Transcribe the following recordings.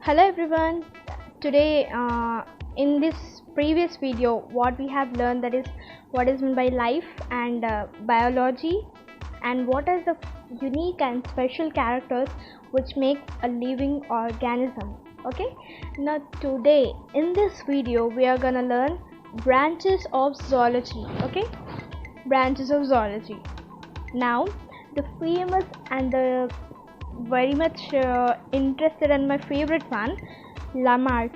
Hello everyone. Today in this previous video what we have learned, that is what is meant by life and biology, and what are the unique and special characters which make a living organism. Okay, now today in this video we are gonna learn branches of zoology. Okay, branches of zoology. Now the famous and the very much interested and my favorite one, Lamarck,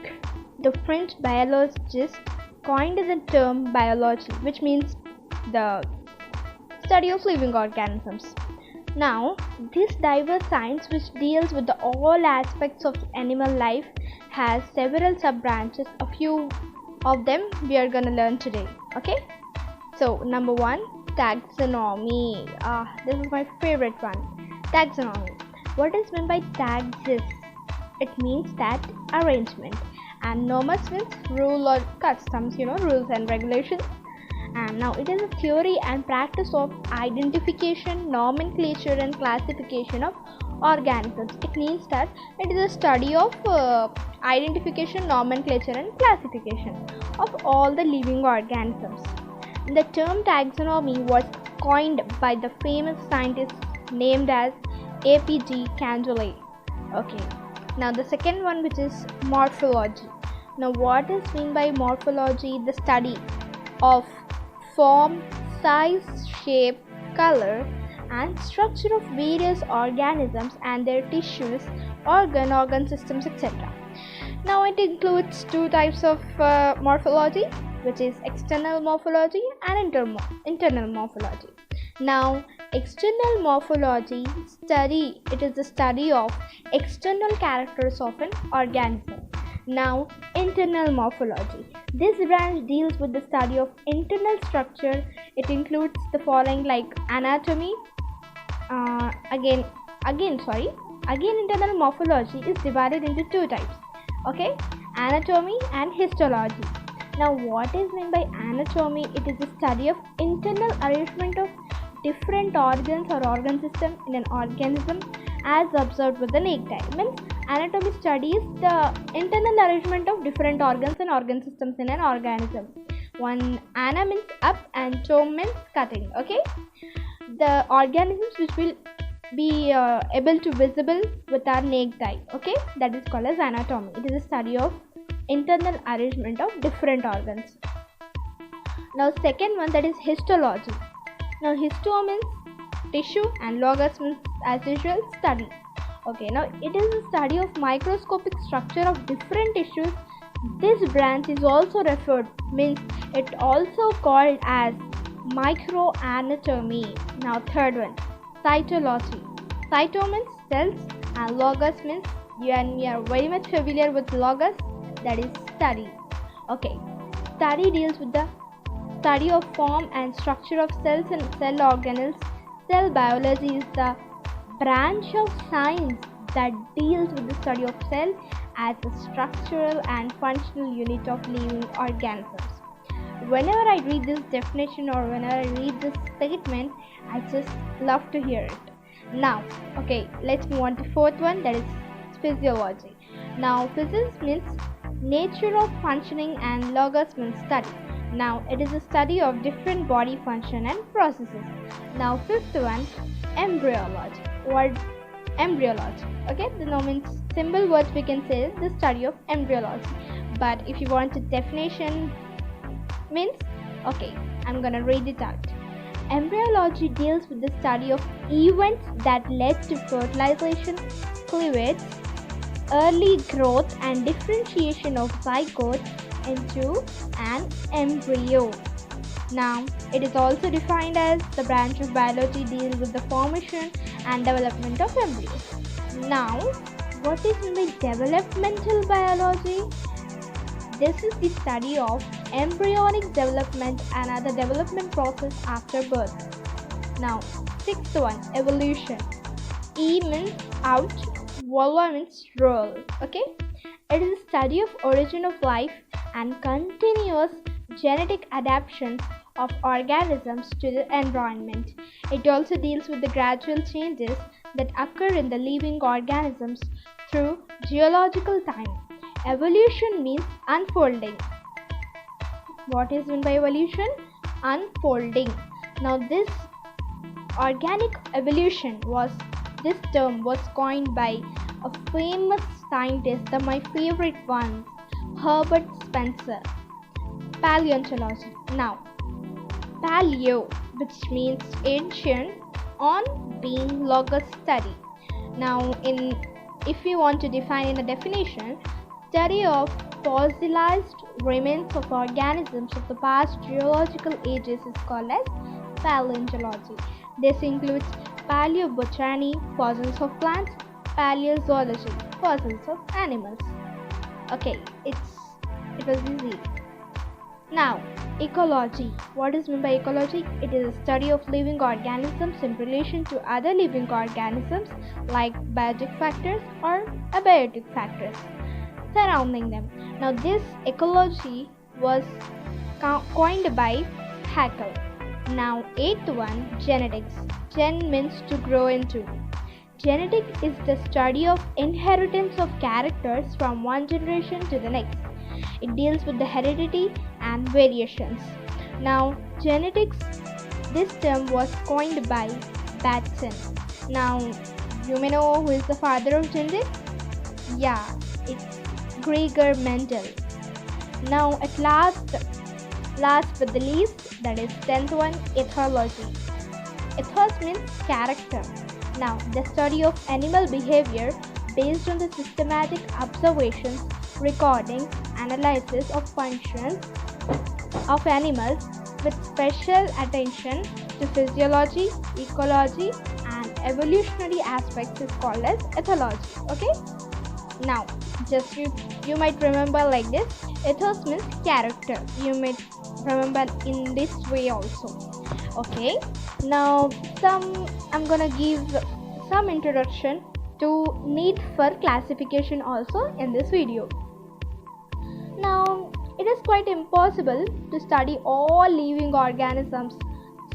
the French biologist, coined the term biology, which means the study of living organisms. Now, this diverse science, which deals with all aspects of animal life, has several sub-branches. A few of them we are gonna learn today. Okay, so number one, taxonomy. This is my favorite one, taxonomy. What is meant by taxes? It means that arrangement, and nomos means rule or customs, rules and regulations. And now it is a theory and practice of identification, nomenclature and classification of organisms. It means that it is a study of identification, nomenclature and classification of all the living organisms. The term taxonomy was coined by the famous scientist named as A.P.G. Candolle. Okay, now the second one, which is morphology. Now what is meant by morphology? The study of form, size, shape, color and structure of various organisms and their tissues, organ systems, etc. Now it includes two types of morphology, which is external morphology and internal morphology. Now, external morphology it is the study of external characters of an organism. Now, internal morphology. This branch deals with the study of internal structure. It includes the following, like anatomy. Again, internal morphology is divided into two types. Okay, anatomy and histology. Now, what is meant by anatomy? It is the study of internal arrangement of different organs or organ system in an organism as observed with the naked eye. Means anatomy studies the internal arrangement of different organs and organ systems in an organism. One, ana means up and tome means cutting. Okay, the organisms which will be able to visible with our naked eye. Okay, that is called as anatomy. It is a study of internal arrangement of different organs. Now second one, that is histology. Now histo means tissue and logos means, as usual, study. Okay, now it is a study of microscopic structure of different tissues. This branch is also referred, means it also called as microanatomy. Now third one, cytology. Cyto means cells and logos means, you and me are very much familiar with logos, that is study. Okay, study deals with the study of form and structure of cells and cell organelles. Cell biology is the branch of science that deals with the study of cell as a structural and functional unit of living organisms. Whenever I read this definition or whenever I read this statement, I just love to hear it. Now, okay, let's move on to fourth one, that is physiology. Now, physics means nature of functioning and logos means study. Now, it is a study of different body function and processes. Now, fifth one, embryology. Word embryology. Okay, the means simple words we can say is the study of embryology. But if you want the definition, means, okay, I'm gonna read it out. Embryology deals with the study of events that led to fertilization, cleavage, early growth and differentiation of zygote into an embryo. Now, it is also defined as the branch of biology deals with the formation and development of embryos. Now, what is meant by developmental biology? This is the study of embryonic development and other development process after birth. Now, sixth one, evolution. E means out, volva means roll. Okay, it is a study of origin of life and continuous genetic adaptation of organisms to the environment. It also deals with the gradual changes that occur in the living organisms through geological time. Evolution means unfolding. What is meant by evolution? Unfolding. Now this this term was coined by a famous scientist, my favorite one, Herbert Spencer. Paleontology. Now, paleo, which means ancient, on being logos study. Now, if you want to define in a definition, study of fossilized remains of organisms of the past geological ages is called as paleontology. This includes paleobotany, fossils of plants, paleozoology, fossils of animals. Okay, it was easy. Now, ecology. What is meant by ecology? It is a study of living organisms in relation to other living organisms like biotic factors or abiotic factors surrounding them. Now, this ecology was coined by Haeckel. Now, 8th one, genetics. Gen means to grow into. Genetics is the study of inheritance of characters from one generation to the next. It deals with the heredity and variations. Now, genetics, this term was coined by Batson. Now, you may know who is the father of genetics? Yeah, it's Gregor Mendel. Now, at last but the least, that is 10th one, ethology. Ethos means character. Now, the study of animal behavior based on the systematic observations, recording, analysis of functions of animals with special attention to physiology, ecology, and evolutionary aspects is called as ethology. Okay? Now, just you might remember like this. Ethos means character. You might remember in this way also. Okay? Now, I'm gonna give some introduction to NEET for classification also in this video. Now, it is quite impossible to study all living organisms,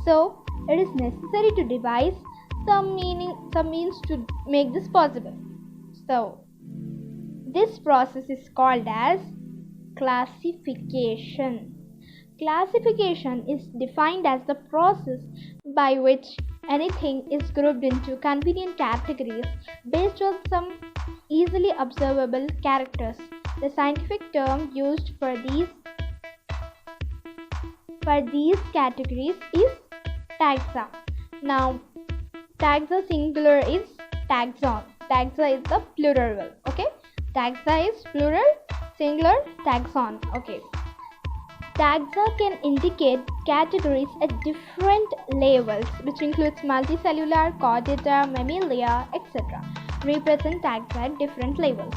so it is necessary to devise some means to make this possible. So, this process is called as classification. Classification is defined as the process by which anything is grouped into convenient categories based on some easily observable characters. The scientific term used for these categories is taxa. Now, taxa singular is taxon. Taxa is the plural. Okay, taxa is plural, singular, taxon. Okay. Taxa can indicate categories at different levels, which includes multicellular, chordata, mammalia, etc. Represent taxa at different levels.